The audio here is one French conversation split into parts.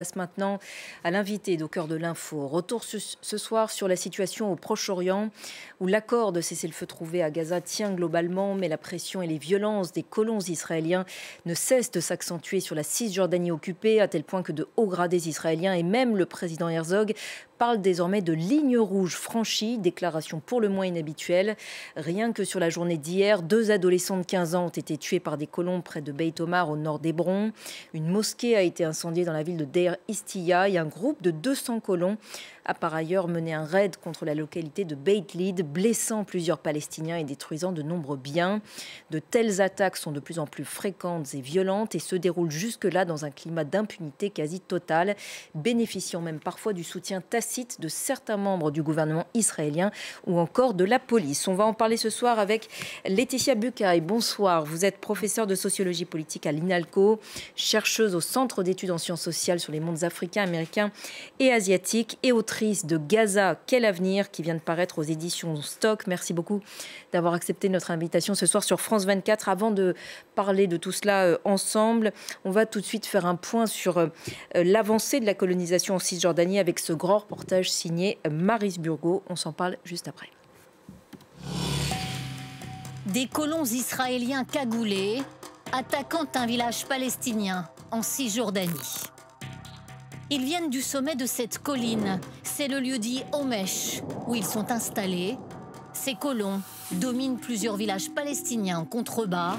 Passe maintenant à l'invité au cœur de l'info. Retour ce soir sur la situation au Proche-Orient, où l'accord de cessez-le-feu trouvé à Gaza tient globalement, mais la pression et les violences des colons israéliens ne cessent de s'accentuer sur la Cisjordanie occupée, à tel point que de hauts gradés israéliens et même le président Herzog parlent désormais de ligne rouge franchie, déclaration pour le moins inhabituelle. Rien que sur la journée d'hier, 2 adolescents de 15 ans ont été tués par des colons près de Beit Omar au nord d'Hébron. Une mosquée a été incendiée dans la ville de Deir Istia et un groupe de 200 colons a par ailleurs mené un raid contre la localité de Beit Lid, blessant plusieurs Palestiniens et détruisant de nombreux biens. De telles attaques sont de plus en plus fréquentes et violentes et se déroulent jusque-là dans un climat d'impunité quasi totale, bénéficiant même parfois du soutien tacite de certains membres du gouvernement israélien ou encore de la police. On va en parler ce soir avec Laetitia Bucaille. Bonsoir, vous êtes professeure de sociologie politique à l'INALCO, chercheuse au Centre d'études en sciences sociales sur les mondes africains, américains et asiatiques et autrice de Gaza, quel avenir, qui vient de paraître aux éditions Stock. Merci beaucoup d'avoir accepté notre invitation ce soir sur France 24. Avant de parler de tout cela ensemble, on va tout de suite faire un point sur l'avancée de la colonisation en Cisjordanie avec ce grand reportage signé Maryse Burgot. On s'en parle juste après. Des colons israéliens cagoulés attaquant un village palestinien en Cisjordanie. Ils viennent du sommet de cette colline. C'est le lieu dit Homesh, où ils sont installés. Ces colons dominent plusieurs villages palestiniens en contrebas.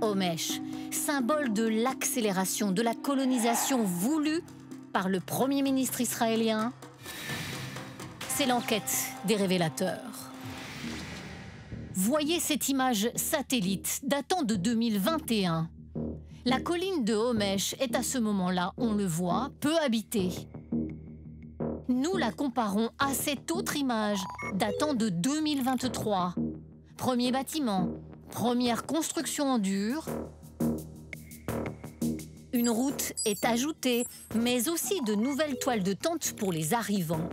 Homesh, symbole de l'accélération de la colonisation voulue par le Premier ministre israélien. C'est l'enquête des révélateurs. Voyez cette image satellite datant de 2021. La colline de Homesh est à ce moment-là, on le voit, peu habitée. Nous la comparons à cette autre image datant de 2023. Premier bâtiment, première construction en dur. Une route est ajoutée, mais aussi de nouvelles toiles de tente pour les arrivants.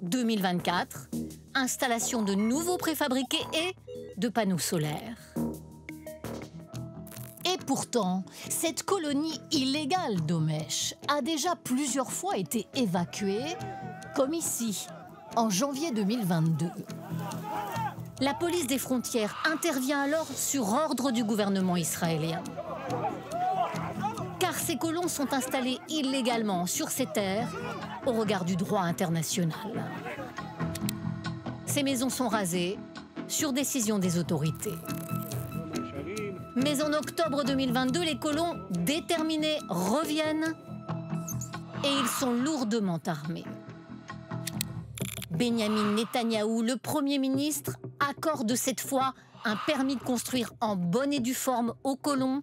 2024, installation de nouveaux préfabriqués et de panneaux solaires. Et pourtant, cette colonie illégale d'Homesh a déjà plusieurs fois été évacuée, comme ici, en janvier 2022. La police des frontières intervient alors sur ordre du gouvernement israélien. Car ces colons sont installés illégalement sur ces terres au regard du droit international. Ces maisons sont rasées sur décision des autorités. Mais en octobre 2022, les colons déterminés reviennent et ils sont lourdement armés. Benyamin Netanyahou, le Premier ministre, accorde cette fois un permis de construire en bonne et due forme aux colons.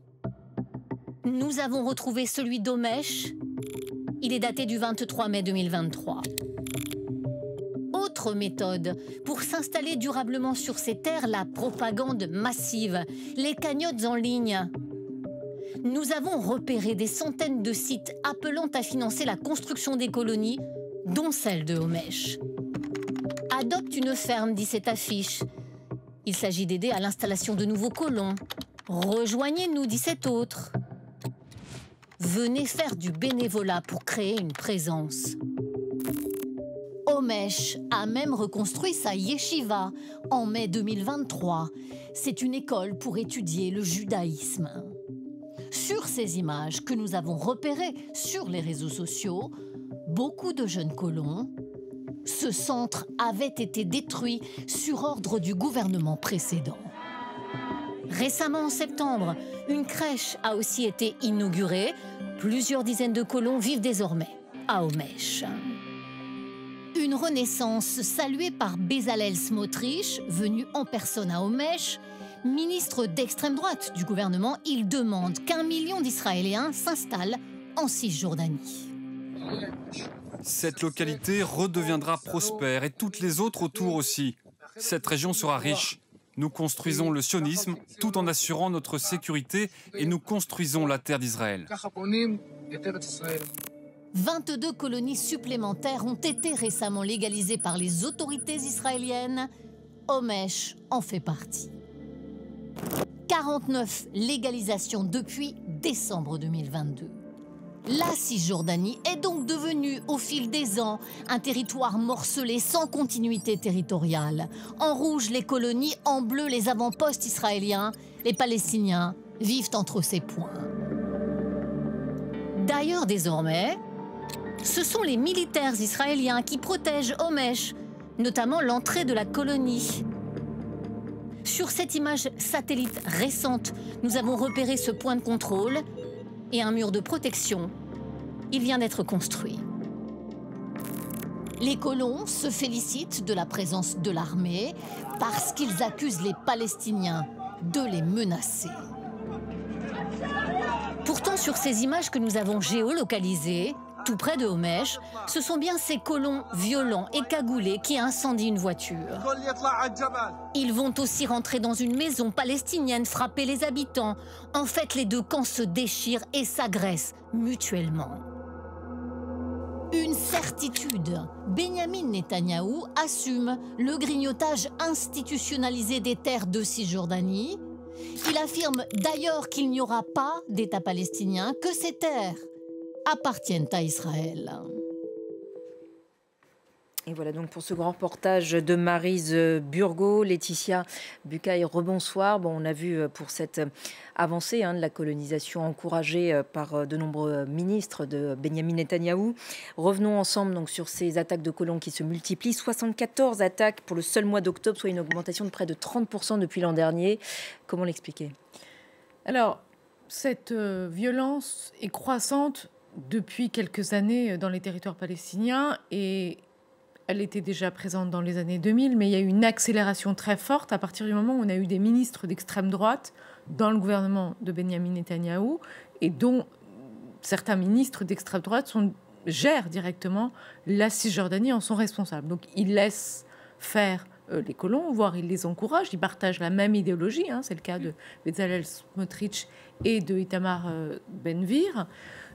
Nous avons retrouvé celui d'Homesh. Il est daté du 23 mai 2023. Autre méthode pour s'installer durablement sur ces terres, la propagande massive, les cagnottes en ligne. Nous avons repéré des centaines de sites appelant à financer la construction des colonies, dont celle de Homesh. Adopte une ferme, dit cette affiche. Il s'agit d'aider à l'installation de nouveaux colons. Rejoignez-nous, dit cette autre. Venez faire du bénévolat pour créer une présence. Homesh a même reconstruit sa yeshiva en mai 2023. C'est une école pour étudier le judaïsme. Sur ces images que nous avons repérées sur les réseaux sociaux, beaucoup de jeunes colons. Ce centre avait été détruit sur ordre du gouvernement précédent. Récemment, en septembre, une crèche a aussi été inaugurée. Plusieurs dizaines de colons vivent désormais à Homesh. Une renaissance saluée par Bezalel Smotrich, venu en personne à Homesh. Ministre d'extrême droite du gouvernement, il demande qu'1 million d'Israéliens s'installent en Cisjordanie. Cette localité redeviendra prospère et toutes les autres autour aussi. Cette région sera riche. Nous construisons le sionisme tout en assurant notre sécurité et nous construisons la terre d'Israël. 22 colonies supplémentaires ont été récemment légalisées par les autorités israéliennes. Homesh en fait partie. 49 légalisations depuis décembre 2022. La Cisjordanie est donc devenue, au fil des ans, un territoire morcelé sans continuité territoriale. En rouge, les colonies, en bleu, les avant-postes israéliens. Les Palestiniens vivent entre ces points. D'ailleurs, désormais, ce sont les militaires israéliens qui protègent Homesh, notamment l'entrée de la colonie. Sur cette image satellite récente, nous avons repéré ce point de contrôle et un mur de protection. Il vient d'être construit. Les colons se félicitent de la présence de l'armée parce qu'ils accusent les Palestiniens de les menacer. Pourtant, sur ces images que nous avons géolocalisées, tout près de Homesh, ce sont bien ces colons violents et cagoulés qui incendient une voiture. Ils vont aussi rentrer dans une maison palestinienne, frapper les habitants. En fait, les deux camps se déchirent et s'agressent mutuellement. Une certitude, Benyamin Netanyahou assume le grignotage institutionnalisé des terres de Cisjordanie. Il affirme d'ailleurs qu'il n'y aura pas d'État palestinien, que ces terres appartiennent à Israël. Et voilà donc pour ce grand reportage de Maryse Burgot. Laetitia Bucaille, rebonsoir. Bon, on a vu pour cette avancée de la colonisation encouragée par de nombreux ministres de Benyamin Netanyahou. Revenons ensemble donc sur ces attaques de colons qui se multiplient. 74 attaques pour le seul mois d'octobre, soit une augmentation de près de 30% depuis l'an dernier. Comment l'expliquer? Alors, cette violence est croissante depuis quelques années dans les territoires palestiniens et elle était déjà présente dans les années 2000, mais il y a eu une accélération très forte à partir du moment où on a eu des ministres d'extrême droite dans le gouvernement de Benyamin Netanyahou et dont certains ministres d'extrême droite gèrent directement la Cisjordanie, en sont responsables. Donc ils laissent faire les colons, voire ils les encouragent, ils partagent la même idéologie, c'est le cas de Bezalel Smotrich et de Itamar Ben-Gvir.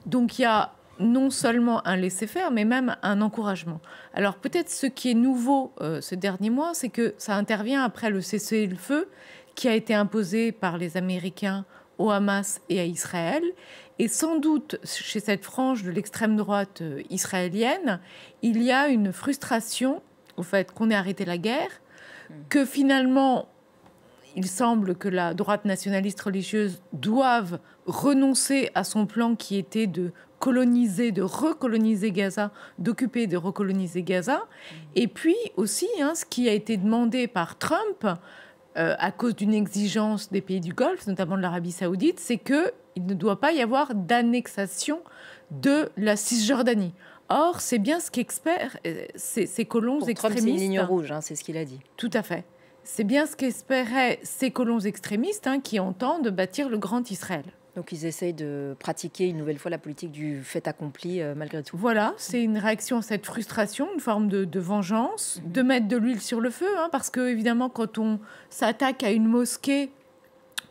Donc il y a non seulement un laisser-faire, mais même un encouragement. Alors peut-être ce qui est nouveau ce dernier mois, c'est que ça intervient après le cessez-le-feu qui a été imposé par les Américains au Hamas et à Israël. Et sans doute, chez cette frange de l'extrême droite israélienne, il y a une frustration au fait qu'on ait arrêté la guerre, que finalement, il semble que la droite nationaliste religieuse doive renoncer à son plan qui était de coloniser, de recoloniser Gaza, d'occuper et de recoloniser Gaza. Et puis aussi, ce qui a été demandé par Trump, à cause d'une exigence des pays du Golfe, notamment de l'Arabie Saoudite, c'est qu'il ne doit pas y avoir d'annexation de la Cisjordanie. Or, c'est bien ce qu'espèrent ces colons Pour extrémistes. Trump, c'est une ligne rouge, c'est ce qu'il a dit. Tout à fait. C'est bien ce qu'espéraient ces colons extrémistes qui entendent bâtir le grand Israël. Donc ils essayent de pratiquer une nouvelle fois la politique du fait accompli malgré tout. Voilà, c'est une réaction à cette frustration, une forme de vengeance, de mettre de l'huile sur le feu, parce que évidemment quand on s'attaque à une mosquée,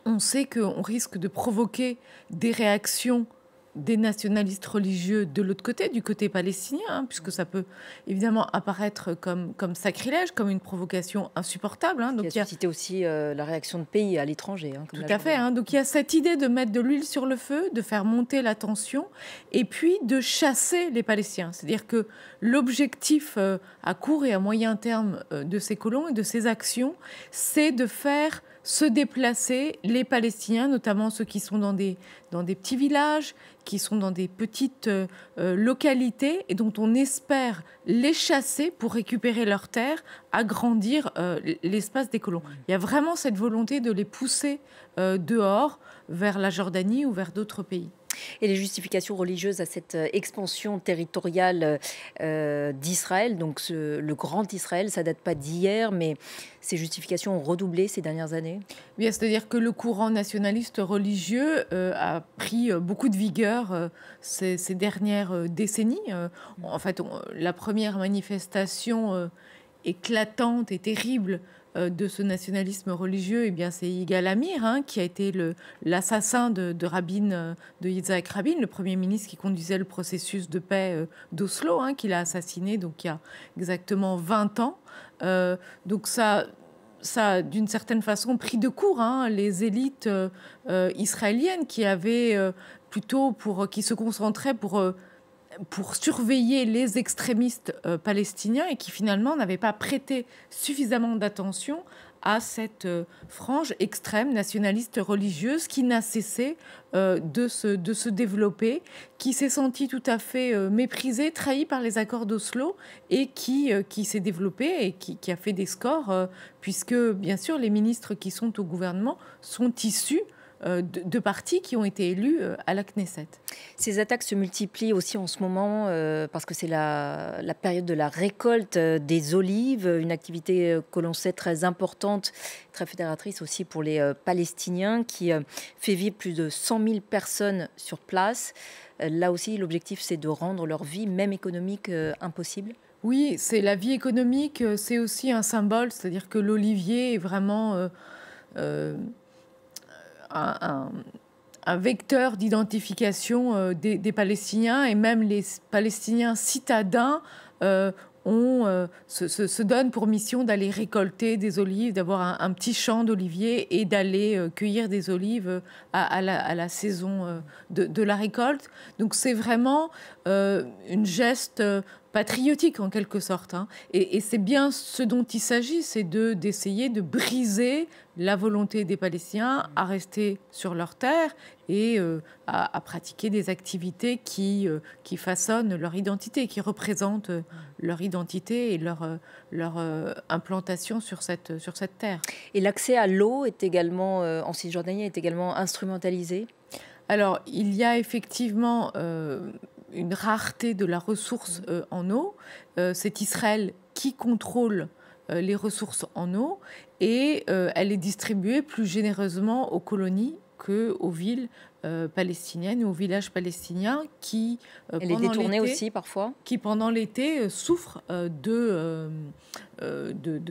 on sait qu'on risque de provoquer des réactions des nationalistes religieux de l'autre côté, du côté palestinien, puisque ça peut évidemment apparaître comme sacrilège, comme une provocation insupportable. Donc il y a suscité aussi la réaction de pays à l'étranger. Tout à fait. Donc il y a cette idée de mettre de l'huile sur le feu, de faire monter la tension, et puis de chasser les Palestiniens. C'est-à-dire que l'objectif à court et à moyen terme de ces colons et de ces actions, c'est de faire se déplacer les Palestiniens, notamment ceux qui sont dans des petits villages, qui sont dans des petites localités et dont on espère les chasser pour récupérer leurs terres, agrandir l'espace des colons. Il y a vraiment cette volonté de les pousser dehors, vers la Jordanie ou vers d'autres pays. Et les justifications religieuses à cette expansion territoriale d'Israël, donc le grand Israël, ça date pas d'hier, mais ces justifications ont redoublé ces dernières années. Bien, c'est-à-dire que le courant nationaliste religieux a pris beaucoup de vigueur ces dernières décennies. En fait, la première manifestation éclatante et terrible de ce nationalisme religieux, c'est Yigal Amir, qui a été l'assassin de Rabin, de Yitzhak Rabin, le Premier ministre qui conduisait le processus de paix d'Oslo, qu'il a assassiné donc il y a exactement 20 ans. Donc ça ça a d'une certaine façon pris de court les élites israéliennes qui avaient qui se concentraient pour surveiller les extrémistes palestiniens et qui finalement n'avaient pas prêté suffisamment d'attention à cette frange extrême nationaliste religieuse qui n'a cessé de se développer, qui s'est sentie tout à fait méprisée, trahie par les accords d'Oslo et qui s'est développée et qui a fait des scores, puisque bien sûr les ministres qui sont au gouvernement sont issus de partis qui ont été élus à la Knesset. Ces attaques se multiplient aussi en ce moment parce que c'est la période de la récolte des olives, une activité que l'on sait très importante, très fédératrice aussi pour les Palestiniens, qui fait vivre plus de 100 000 personnes sur place. Là aussi, l'objectif, c'est de rendre leur vie, même économique, impossible. Oui, c'est la vie économique, c'est aussi un symbole, c'est-à-dire que l'olivier est vraiment un vecteur d'identification des Palestiniens, et même les Palestiniens citadins se donnent pour mission d'aller récolter des olives, d'avoir un petit champ d'oliviers et d'aller cueillir des olives à la saison de la récolte. Donc c'est vraiment une geste patriotique en quelque sorte. Et c'est bien ce dont il s'agit, c'est d'essayer de briser la volonté des Palestiniens à rester sur leur terre et à pratiquer des activités qui façonnent leur identité, qui représentent leur identité et leur implantation sur cette terre. Et l'accès à l'eau est également, en Cisjordanie, est également instrumentalisé ? Alors, il y a effectivement une rareté de la ressource en eau. C'est Israël qui contrôle les ressources en eau et elle est distribuée plus généreusement aux colonies qu'aux villes palestiniennes ou aux villages palestiniens qui, elle est détournée aussi parfois, qui pendant l'été souffrent de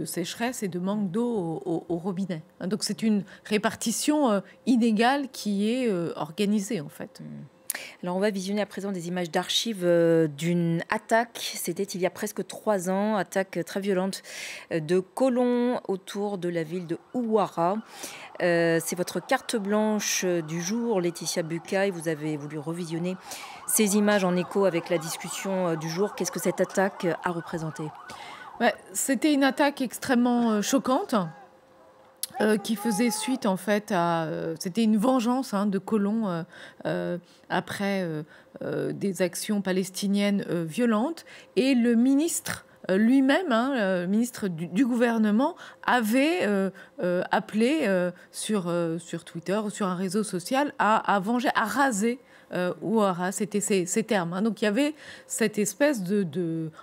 sécheresse et de manque d'eau au robinet. Donc c'est une répartition inégale qui est organisée en fait. Alors on va visionner à présent des images d'archives d'une attaque, c'était il y a presque 3 ans, attaque très violente de colons autour de la ville de Ouara. C'est votre carte blanche du jour, Laetitia Bucaille. Vous avez voulu revisionner ces images en écho avec la discussion du jour. Qu'est-ce que cette attaque a représenté ? C'était une attaque extrêmement choquante. Qui faisait suite en fait à... c'était une vengeance de colons après des actions palestiniennes violentes. Et le ministre lui-même, le ministre du gouvernement, avait appelé sur Twitter ou sur un réseau social à venger, à raser Ouara, c'était ces termes. Donc il y avait cette espèce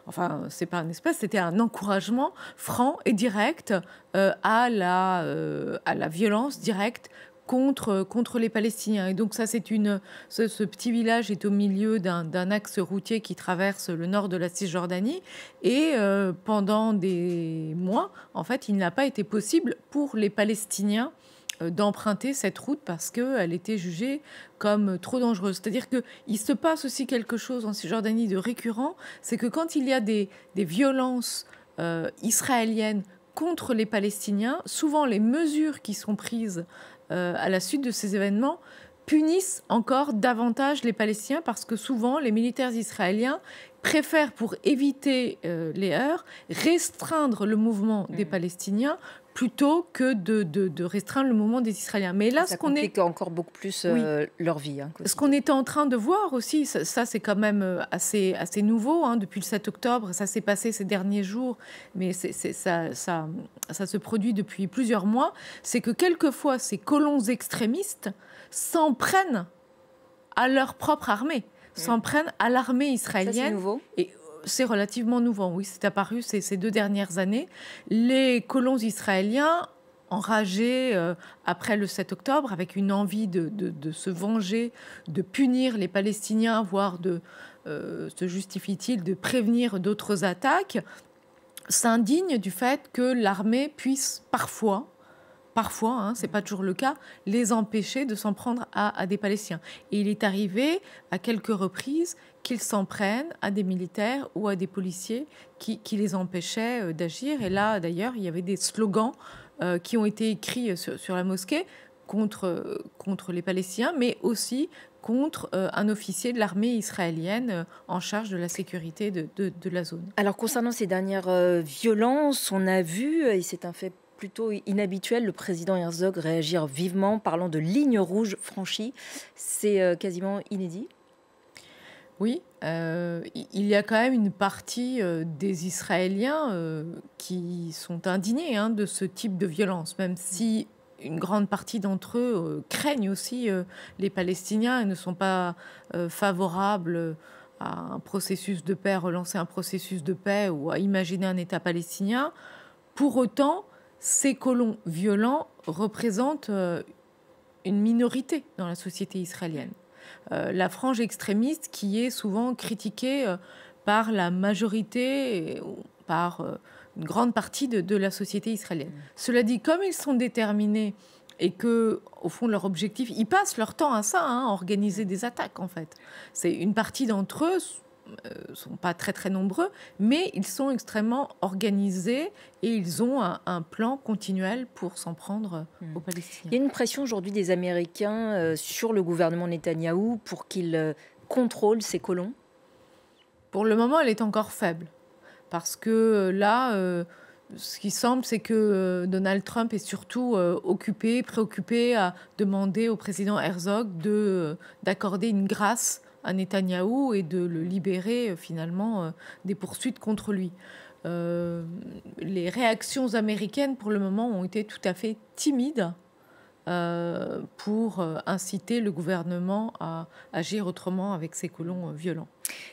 enfin, c'est pas une espèce, c'était un encouragement franc et direct à la violence directe contre les Palestiniens. Et donc ça, ce petit village est au milieu d'un axe routier qui traverse le nord de la Cisjordanie. Et pendant des mois, en fait, il n'a pas été possible pour les Palestiniens d'emprunter cette route parce qu'elle était jugée comme trop dangereuse. C'est-à-dire qu'il se passe aussi quelque chose en Cisjordanie de récurrent, c'est que quand il y a des violences israéliennes contre les Palestiniens, souvent les mesures qui sont prises à la suite de ces événements punissent encore davantage les Palestiniens parce que souvent les militaires israéliens préfèrent, pour éviter les heurts, restreindre le mouvement des Palestiniens plutôt que de restreindre le mouvement des Israéliens. Mais là, ça complique encore beaucoup plus leur vie. Ce qu'on était en train de voir aussi, ça c'est quand même assez nouveau, depuis le 7 octobre, ça s'est passé ces derniers jours, mais ça se produit depuis plusieurs mois, c'est que quelquefois ces colons extrémistes s'en prennent à leur propre armée, s'en prennent à l'armée israélienne. Ça, c'est nouveau. Et c'est relativement nouveau, oui, c'est apparu ces 2 dernières années. Les colons israéliens, enragés après le 7 octobre, avec une envie de se venger, de punir les Palestiniens, voire se justifie-t-il, de prévenir d'autres attaques, s'indignent du fait que l'armée puisse parfois, c'est pas toujours le cas, les empêcher de s'en prendre à des Palestiniens. Et il est arrivé à quelques reprises qu'ils s'en prennent à des militaires ou à des policiers qui les empêchaient d'agir. Et là, d'ailleurs, il y avait des slogans qui ont été écrits sur la mosquée contre les Palestiniens, mais aussi contre un officier de l'armée israélienne en charge de la sécurité de la zone. Alors concernant ces dernières violences, on a vu, et c'est un fait plutôt inhabituel, le président Herzog réagir vivement, parlant de ligne rouge franchie. C'est quasiment inédit. Oui, il y a quand même une partie des Israéliens qui sont indignés de ce type de violence, même si une grande partie d'entre eux craignent aussi les Palestiniens et ne sont pas favorables à un processus de paix, relancer un processus de paix ou à imaginer un État palestinien. Pour autant, ces colons violents représentent une minorité dans la société israélienne. La frange extrémiste qui est souvent critiquée par la majorité, par une grande partie de la société israélienne. Cela dit, comme ils sont déterminés et que, au fond, leur objectif, ils passent leur temps à ça, à organiser des attaques, en fait. C'est une partie d'entre eux sont pas très très nombreux, mais ils sont extrêmement organisés et ils ont un plan continuel pour s'en prendre aux Palestiniens. Il y a une pression aujourd'hui des Américains sur le gouvernement Netanyahou pour qu'il contrôle ces colons. Pour le moment, elle est encore faible. Parce que là, ce qui semble, c'est que Donald Trump est surtout préoccupé à demander au président Herzog d'accorder une grâce à Netanyahou et de le libérer finalement des poursuites contre lui. Les réactions américaines, pour le moment, ont été tout à fait timides pour inciter le gouvernement à agir autrement avec ces colons violents.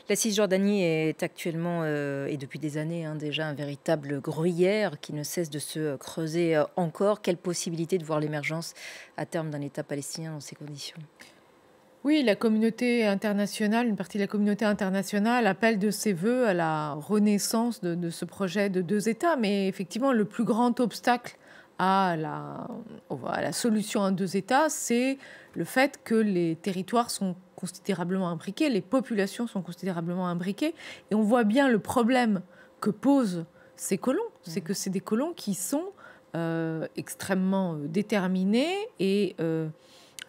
La Cisjordanie est actuellement, et depuis des années déjà, un véritable gruyère qui ne cesse de se creuser encore. Quelle possibilité de voir l'émergence à terme d'un État palestinien dans ces conditions ? Oui, la communauté internationale, une partie de la communauté internationale appelle de ses voeux à la renaissance de ce projet de deux États. Mais effectivement, le plus grand obstacle à la solution à deux États, c'est le fait que les territoires sont considérablement imbriqués, les populations sont considérablement imbriquées. Et on voit bien le problème que posent ces colons. C'est que c'est des colons qui sont extrêmement déterminés et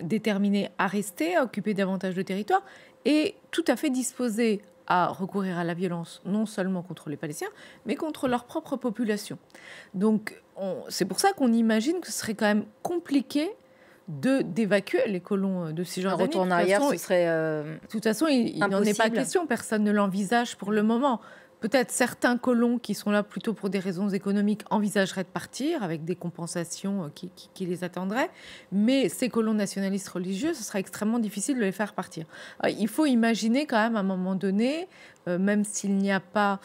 déterminés à rester, à occuper davantage de territoire et tout à fait disposés à recourir à la violence, non seulement contre les Palestiniens, mais contre leur propre population. Donc, c'est pour ça qu'on imagine que ce serait quand même compliqué d'évacuer les colons de Cisjordanie. Un retour en arrière, ce serait de toute façon, il n'en est pas question. Personne ne l'envisage pour le moment. Peut-être certains colons qui sont là plutôt pour des raisons économiques envisageraient de partir avec des compensations qui les attendraient. Mais ces colons nationalistes religieux, ce sera extrêmement difficile de les faire partir. Alors, il faut imaginer quand même à un moment donné, même s'il n'y a pas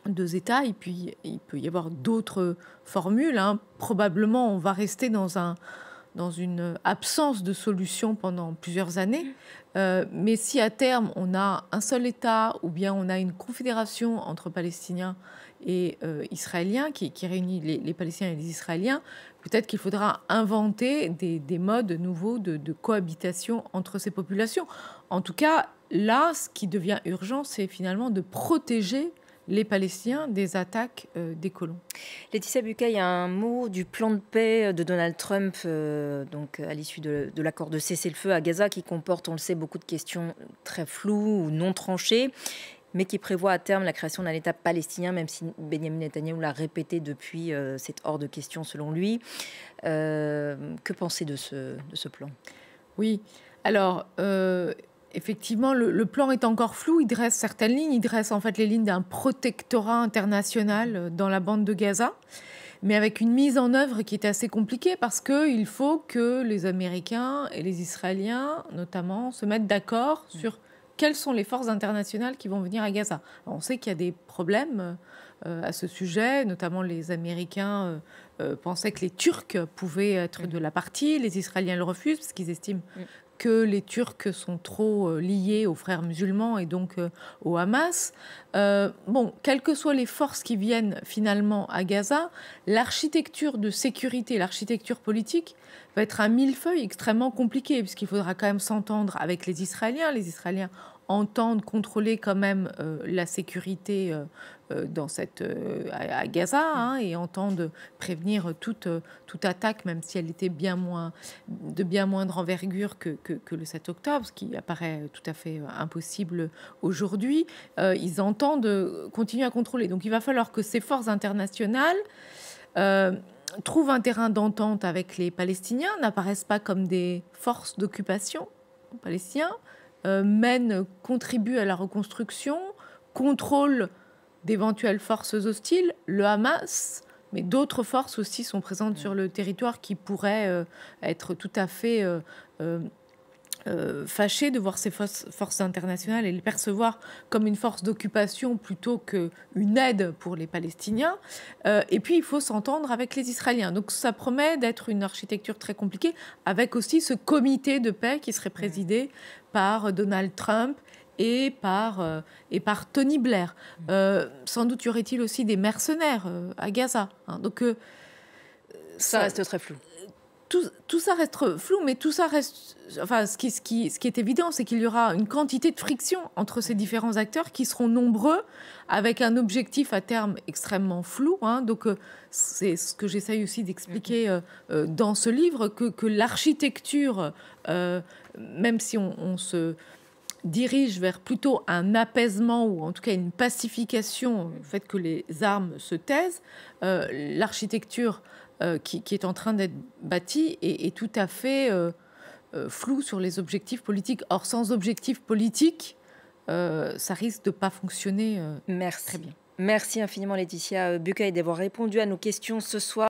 deux États, et puis il peut y avoir d'autres formules. Probablement, on va rester dans une absence de solution pendant plusieurs années. Mais si à terme, on a un seul État ou bien on a une confédération entre Palestiniens et Israéliens qui réunit les Palestiniens et les Israéliens, peut-être qu'il faudra inventer des modes nouveaux de cohabitation entre ces populations. En tout cas, là, ce qui devient urgent, c'est finalement de protéger les Palestiniens des attaques des colons. Laetitia Bucaille, un mot du plan de paix de Donald Trump donc à l'issue de l'accord de cessez-le-feu à Gaza qui comporte, on le sait, beaucoup de questions très floues ou non tranchées, mais qui prévoit à terme la création d'un État palestinien, même si Benjamin Netanyahou l'a répété depuis, c'est hors de question selon lui. Que penser de ce plan ? Oui, alors effectivement, le plan est encore flou. Il dresse certaines lignes. Il dresse en fait les lignes d'un protectorat international dans la bande de Gaza, mais avec une mise en œuvre qui est assez compliquée parce qu'il faut que les Américains et les Israéliens, notamment, se mettent d'accord sur quelles sont les forces internationales qui vont venir à Gaza. Alors, on sait qu'il y a des problèmes à ce sujet, notamment les Américains pensaient que les Turcs pouvaient être de la partie. Les Israéliens le refusent parce qu'ils estiment que les Turcs sont trop liés aux frères musulmans et donc au Hamas. Quelles que soient les forces qui viennent finalement à Gaza, l'architecture de sécurité, l'architecture politique va être un millefeuille extrêmement compliqué puisqu'il faudra quand même s'entendre avec les Israéliens entendent contrôler quand même la sécurité à Gaza, hein, et entendent prévenir toute attaque, même si elle était de bien moindre envergure que le 7 octobre, ce qui apparaît tout à fait impossible aujourd'hui. Ils entendent continuer à contrôler. Donc il va falloir que ces forces internationales trouvent un terrain d'entente avec les Palestiniens, n'apparaissent pas comme des forces d'occupation palestiniens, contribuent à la reconstruction, contrôlent d'éventuelles forces hostiles, le Hamas, mais d'autres forces aussi sont présentes sur le territoire qui pourraient être tout à fait fâchées de voir ces forces internationales et les percevoir comme une force d'occupation plutôt qu'une aide pour les Palestiniens. Et puis, il faut s'entendre avec les Israéliens. Donc, ça promet d'être une architecture très compliquée, avec aussi ce comité de paix qui serait présidé par Donald Trump et par Tony Blair. Sans doute y aurait-il aussi des mercenaires à Gaza. Hein. Donc, ça reste très flou. Tout ça reste flou, mais tout ça reste... Enfin, ce qui est évident, c'est qu'il y aura une quantité de friction entre ces différents acteurs qui seront nombreux, avec un objectif à terme extrêmement flou. Hein. Donc, c'est ce que j'essaye aussi d'expliquer dans ce livre, que l'architecture, même si on se dirige vers plutôt un apaisement ou en tout cas une pacification, le fait que les armes se taisent, l'architecture qui est en train d'être bâtie est tout à fait floue sur les objectifs politiques. Or, sans objectifs politiques, ça risque de ne pas fonctionner Merci. très bien. Merci infiniment Laetitia Bucaille d'avoir répondu à nos questions ce soir.